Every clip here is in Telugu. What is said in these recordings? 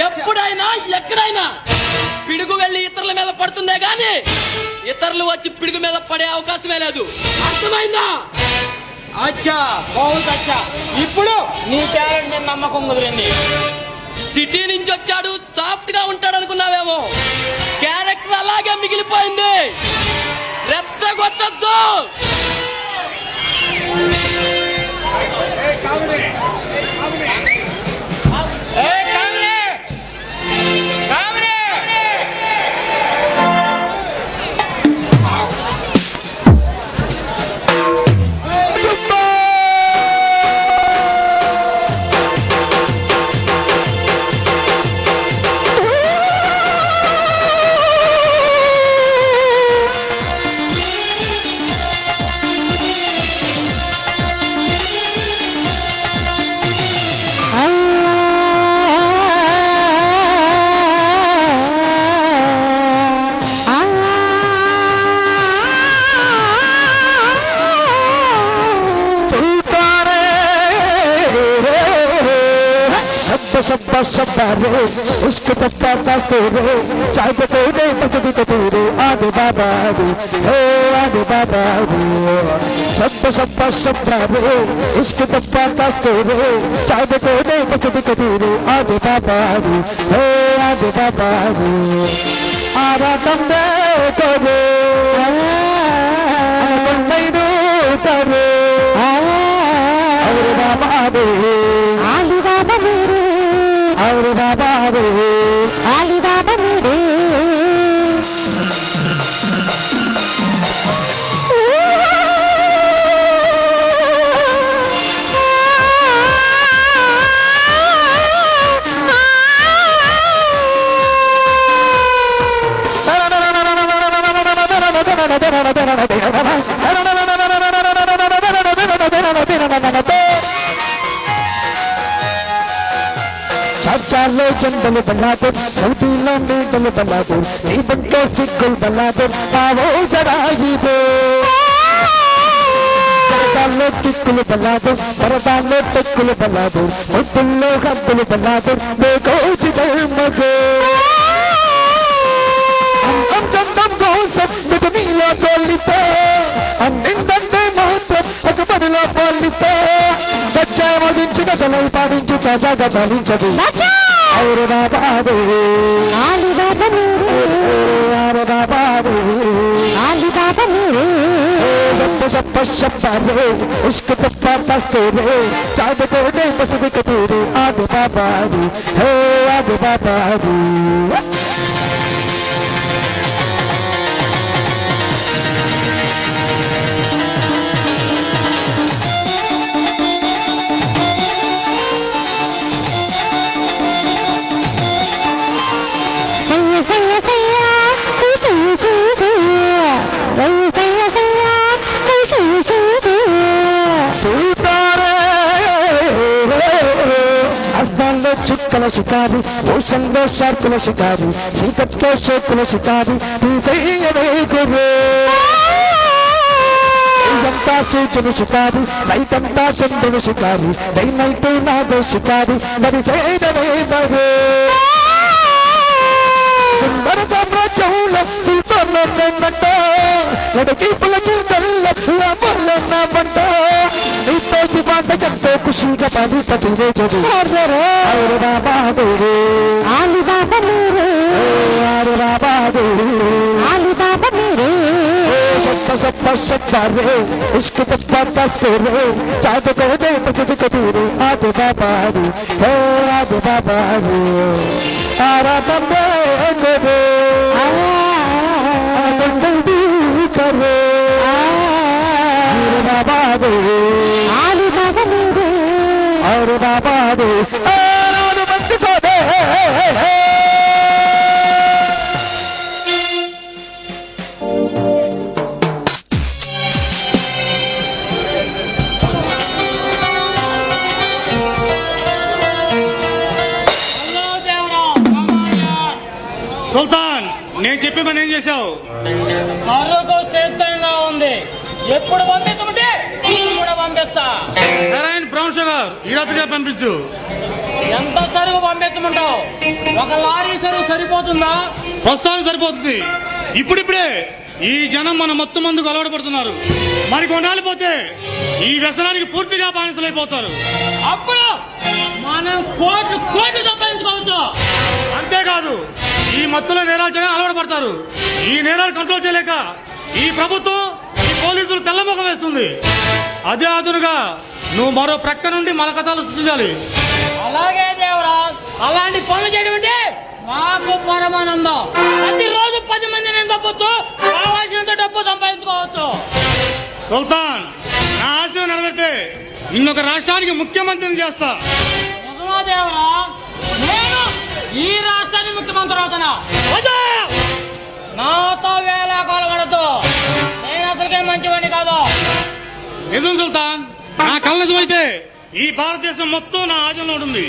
ఎప్పుడైనా ఎక్కడైనా పిడుగు వెళ్ళి ఇతరుల మీద పడుతుందే గాని ఇతరులు వచ్చి పిడుగు మీద పడే అవకాశమే లేదు. అర్థమైందా? అచ్చా, బహుత్ అచ్చా. ఇప్పుడు నీ టాలెంట్ మీద నమ్మకం కుదిరింది. సిటీ నుంచి వచ్చాడు, సాఫ్ట్ గా ఉంటాడు అనుకున్నావేమో. క్యారెక్టర్ అలాగే మిగిలిపోయింది. రెచ్చగొట్టద్దు. शब्बा शब्बा रे इश्क पत्ता सासे रे चाय को दे पसंद को तेरे आगे बाबा रे हे आगे बाबा रे शब्बा शब्बा शब्बा रे इश्क पत्ता सासे रे चाय को दे पसंद को तेरे आगे बाबा रे हे आगे बाबा रे आरा तंदे को रे नहीं दो करे और बाबा रे आली बाबा रे और बाबा रे आली बाबा रे चाले जंगल बल्लादुर सऊदीला मेघल बल्लादुर नी बंटो सिग्गल बल्लादुर आवो जरा ही दो परदालो टिक्कुल बल्लादुर परदालो टिक्कुल बल्लादुर मुद्दुल्लो हब्बुल बल्लादुर मेको चिदल मगो हम जंदम गोसम जितमीलो तोलिते अन्निंदंदे मोहत्रम अकबरलो पोलिते बच्चाय मोदिंचिग जलल पाडिंचु ताजागा पालिंचదు और बाबा रे आली बाबा रे और बाबा रे आली बाबा रे शब्द शब्द शब्द रे इश्क पत्ता पस्ते रे चाँद को दे पसंद को तेरे आगे बाबा रे हे आगे बाबा रे చుక్కల షికారి ఓషంలో షార్కుల షికారి చీకట్లో షేకుల షికారి తీసేయవే గురు అంతా సూచన షికారి నైటంతా చంద్రుడు షికారి డై నైట్ నాదో షికారి మరి చేయడమే మరి సుందర సామ్రాజ్యంలో సీతలో నేనంట లడకి పులకి తెల్ల అమర్లో నా పంట నీతో బాట ఎంతో ఖుషిగా పాలిస్తూ రోజు और बाबा रे आली बाबा रे और बाबा रे आली बाबा रे शब्द शब्द शब्द रे इश्क पत्ता पस्ते रे चाँद को दे पसंद को तेरे आगे बाबा रे हे आगे बाबा रे आरा बंदे करे बंदी करे बाबा रे आली बाबा रे और बाबा रे సుల్తాన్, నేను చెప్పి పని ఏం చేశావు? సర్వతో సిద్ధంగా ఉంది. ఎప్పుడు పంపిస్తుంటే కూడా పంపిస్తా. నారాయణ బ్రౌన్ షుగర్ ఈ రాత్రిగా పంపించు. ఎంత సరుకు పంపించమంటావు? ఒక లారీ సరుకు సరిపోతుందా? ప్రస్తుతానికి సరిపోతుంది. ఇప్పుడిప్పుడే ఈ జనం మన మొత్తం మందుకు అలవాటు పడుతున్నారు. మరి కొన్నాళ్ళు పోతే ఈ వ్యసనానికి పూర్తిగా బానిసలైపోతారు. అప్పుడు మనం కోట్లు కోట్లు సంపాదించుకోవచ్చు. అంతేకాదు ఈ మత్తులో నేరాలు చేయడం అలవాటు పడతారు. ఈ నేరాలు కంట్రోల్ చేయలేక ఈ ప్రభుత్వం ఈ పోలీసులు తెల్లముఖం వేస్తుంది. అదే అదునుగా నువ్వు మరో ప్రక్క నుండి మలకథాలు సృష్టించాలి. అలాగే దేవరాజ్, అలాంటి పనులు చేయడం అంటే నాకు పరమానందం. ప్రతిరోజు 10 మందిని తప్పొచ్చు, కావాల్సినంత డబ్బు సంపాదించుకోవచ్చు. సుల్తాన్, నా ఆశయం నెరవేరితే నిన్నొక రాష్ట్రానికి ముఖ్యమంత్రిని చేస్తా. నిజమా దేవరాజ్? నేను ఈ రాష్ట్రానికి ముఖ్యమంత్రి అవుతున్నా. నాతో వేళ కొలగడదు. నేను అసలుకే మంచివాడిని కాదు. నిజం సుల్తాన్, నా కళ్ళ నిజమైతే ఈ భారతదేశం మొత్తం నా ఆధీనంలో ఉంటుంది.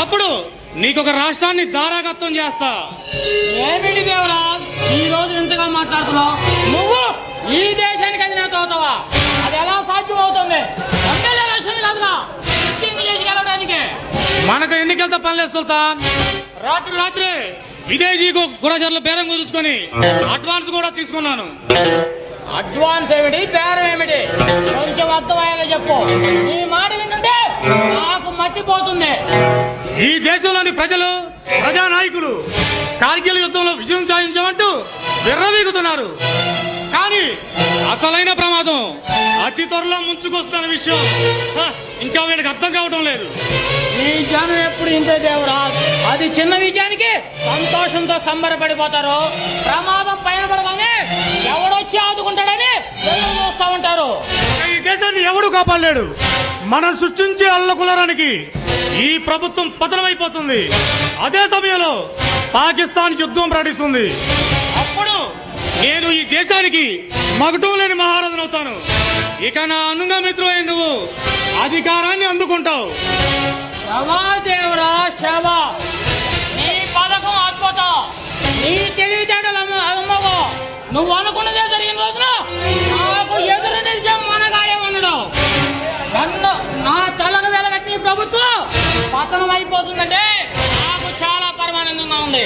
అప్పుడు నీకొక రాష్ట్రాన్ని దారాగత్వం చేస్తా. ఏమిటి దేవరాజ్ ఈ రోజు ఇంతగా మాట్లాడుతున్నావు? నువ్వు ఈ దేశానికి అధినేత అవుతావా? అది ఎలా సాధ్యం అవుతుంది? ఎమ్మెల్యే ఎలక్షన్ కాదుగా, సిట్టింగ్ చేసి గెలవడానికి. మనకు ఎన్నికలతో పనిలేదు సుల్తాన్. రాత్రి విదేశీ గురజర్ల బేరం కుదుర్చుకొని అడ్వాన్స్ కూడా తీసుకున్నాను. అడ్వాన్స్ ఏమిటి, బేరం ఏమిటి? కొంచెం అర్థమయ్యేలా చెప్పు. నీ మాట వింటుంటే నాకు మర్చిపోతుంది. ఈ దేశంలోని ప్రజలు, ప్రజానాయకులు కార్గిల్ యుద్ధంలో విజయం సాధించామంటూ విర్రవీగుతున్నారు. కానీ అసలైన ప్రమాదం అతి త్వరలో ముంచుకొస్తున్న విషయం ఇంకా వీళ్ళకి అర్థం కావడం లేదు. ఈ జనం ఎప్పుడు ఇంతే దేవరాజ్. అది చిన్న విజయానికి సంతోషంతో సంబరపడిపోతారు. ప్రమాదం పైన పడగానే ఎవడొచ్చి ఆదుకుంటాడని ఎదురు చూస్తూ ఉంటారు. ఈ దేశాన్ని ఎవడు కాపాడలేడు. మనం సృష్టించే అల్లకులరానికి ఈ ప్రభుత్వం పతనమైపోతుంది. అదే సమయంలో పాకిస్తాన్ యుద్ధం ప్రకటిస్తుంది. అప్పుడు నేను ఈ దేశానికి మగటం లేని మహారాజునవుతాను. ఇక నా అనుంగ మిత్రుడైన నువ్వు అధికారాన్ని అందుకుంటావు. దేవరాజ్ శబా, నీ పథకం అద్భుతం. నీ తెలివితేటలు అమ్మగో. నువ్వు అనుకున్నదే జరిగిన రోజున నాకు ఎదురు నిలిచే మనగాడే ఉండడు. నన్ను నా తలకు వెలగట్టి ప్రభుత్వం పతనం అయిపోతుందంటే నాకు చాలా పరమానందంగా ఉంది.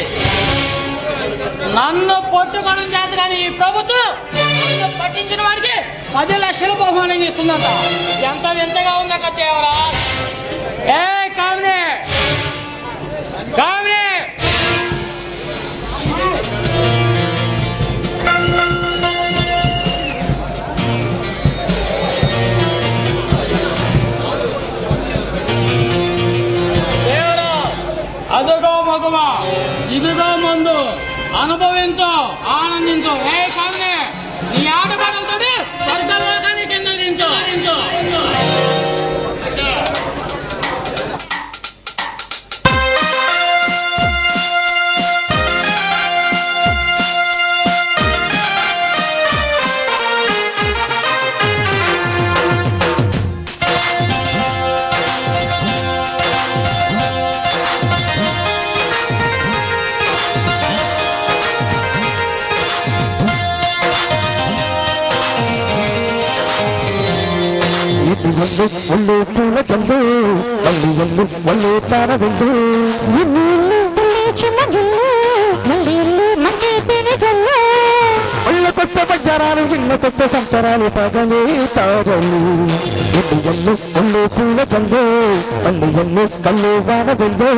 నన్ను పట్టుకోవడం చేత కానీ ఈ ప్రభుత్వం నన్ను పట్టించిన వాడికి 10 లక్షల బహుమానం ఇస్తుందంట. ఎంత వింతగా ఉందా దేవరాజ్. ఏ కామిని కామిని, అదుగో మగువా, ఇదిగో ముందు అనుభవించు, ఆనందించు. ఏ కామిని, నీ ఆటపాటలతో స్వర్గలోకాన్ని కింద దించు. ఒళ్ళు పూల చల్లు మళ్ళీ ఒళ్ళు తార వెళ్ళు ఒళ్ళ కొత్త బజారాలు ఇళ్ళ కొత్త సంసారాలు పగలే తారలు. ఒళ్ళు పూల చల్లు మళ్ళీ కళ్ళు వాన వెళ్ళు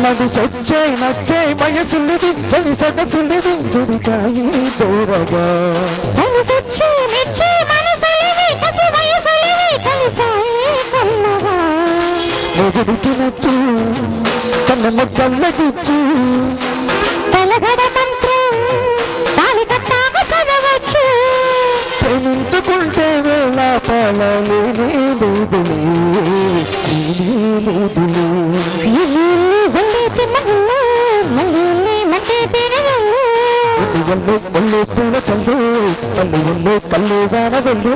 నది చొచ్చే నచ్చే వయసున్నది చలి సొగసున్నది దురికాయి దూరగా మొగుడికి నచ్చు తన ముద్దల్లో దిచ్చు తలగడ మంత్రం తాలి కట్టాక చదవచ్చు ప్రేమించుకుంటే వేళ పాలలే లేదులే ఒళ్ళు పూల చల్లు కళ్ళు ఒళ్ళు కళ్ళు గాన వెళ్ళు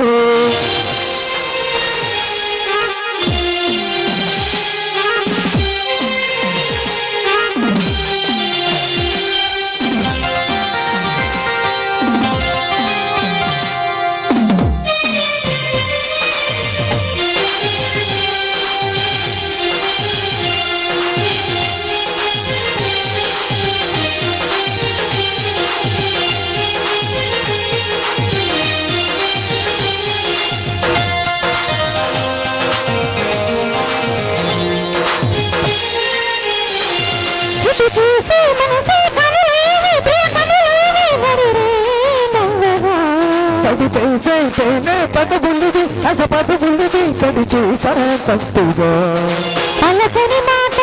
చదివేసైతేనే పదవులుది అస పదవులుది కడి చేసా తప్పుగా పలకని మాట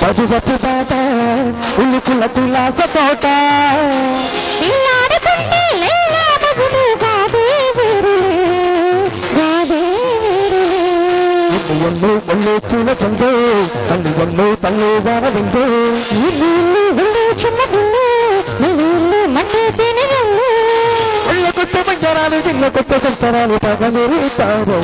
పదువపు బాట ఉలుకుల తులాస తోట ఒళ్ళు ఒళ్ళు పూల చందు తల్లి ఒళ్ళు తల్లి వార వెళ్ళు చిన్న ఒళ్ళ కొత్త పంజరాలు దిల్ల కొత్త సంసారాలు పగలుతారు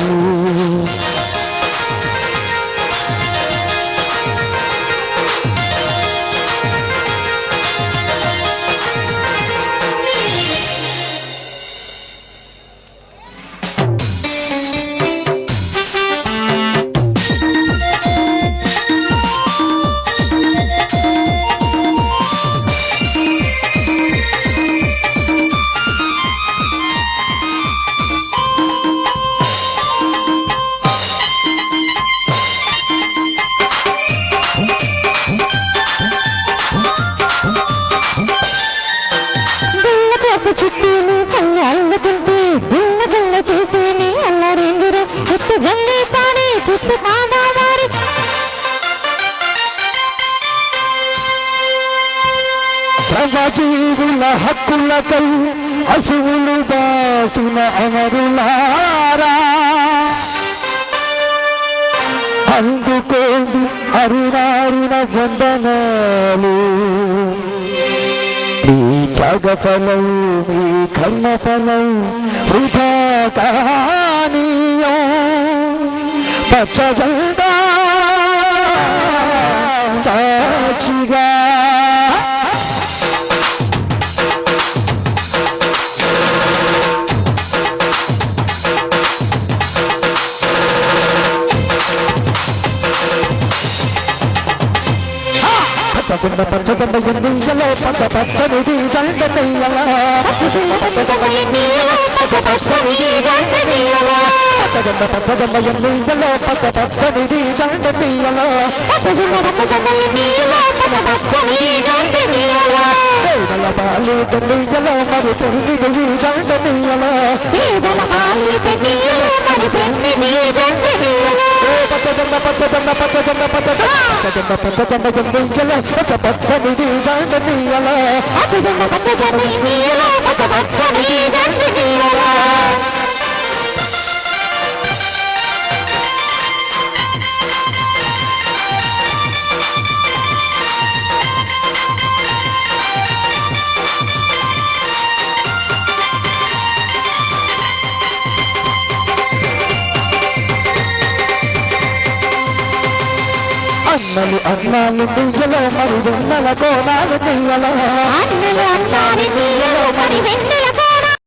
చుట్టూని కళ్ళకుంటే గుల్ల గుల్ల చేసేని అల్లరేందురు చుట్టూ జల్లి పాడి చుట్టూ కాదావారి సర్వజీవుల హక్కులకై అసువులు బాసిన అమరులారా అందుకోండి అరుణారుణ వందనాలు మీ త్యాగఫలం మీ కర్మఫలం వృథా కానీయం పచ్చజెండా సాక్షిగా పచ్చజెండ పచ్చజెండ ఎందులో పచ్చ పచ్చనిది జెండ తెయ్యలా పచ్చజెండ పచ్చజెండ ఎందులో పచ్చ పచ్చనిది జెండ తెయ్యలా పేదల పాలు తెయ్యలో మరి పెళ్లి జెండ తెయ్యలా పచ్చజెండ పచ్చజెండ పచ్చజెండ పచ్చజెండ పచ్చజెండ ఎందులో పచ్చ పచ్చనిది జెండ తెయ్యలా పచ్చజెండ పచ్చనిది జెండ తెయ్యలా అన్నలు అన్నాలు నెయ్యలో మరి వెన్నెల కోణాలు నెయ్యలో అన్నలు అన్నాలు నెయ్యలో మరి వెన్నెల